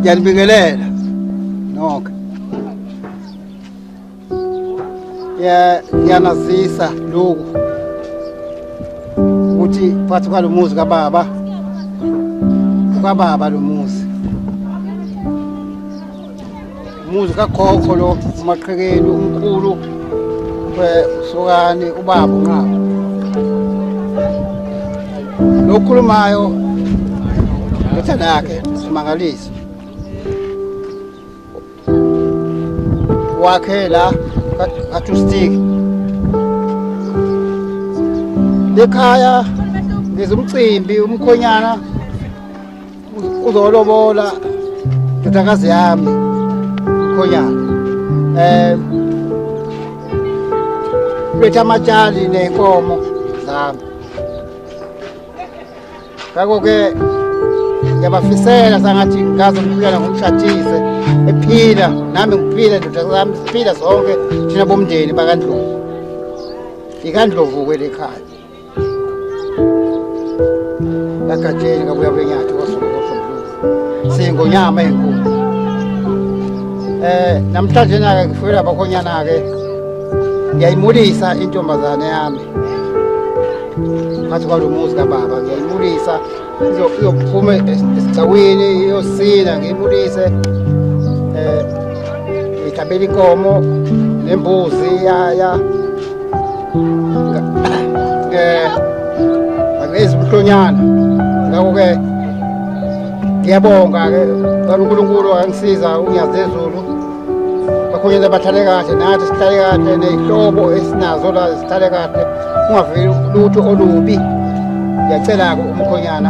Ngiyanibingelela nonke. Ngiyanazisa lokhu ukuthi phathi kwalo muzi kababa lo muzi. Umuzi kakhokho lo uMaqhekeni umkhulu weSokani ubaba uNqaba. Lokhulumayo ngethanda yakhe simangaliso. Wakhe la kaThustiki. Lekhaya ngizumcimbi umkhonyana uzolobola ndodakazi yami umkhonyana. Letha amatshali nenkomo zami. Ngakho-ke ngiyabafisela sangathi ngaze umkhonyana ngomshadise ephila nami ngiphila ndodakazi zami siphila zonke thina bomndeni bakaNdlovu. IkaNdlovu kwelekhaya. Lagatsheni ngabuya kwenyatho kwaSombuluko. Singonyama enkulu. Namhlanje nake ngifuyela abakhonyana ke ngiyayimulisa intombazane yami. Phathi kwalo muzi kababa ngiyayimulisa izophuma esicawini iyosina ngiyimulise. Ithabela inkomo nembuzi ezimhlonyana. Ngakho-ke ngiyabonga-ke uNkulunkulu angisiza uNyazezulu. Bakhonyana bahlale kahle nathi sihlale kahle ney'hlobo esinazo la sihlale kahle kungaveli lutho olubi. Ngiyacela-ke umkhonyana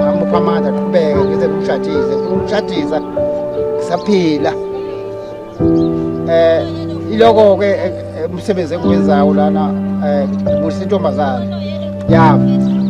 amupha amandla aqhubeke ngize ngimshadisa ngisaphila. Iloko-ke umsebenzi engiwenzayo lana ngibulisa intombazane yami.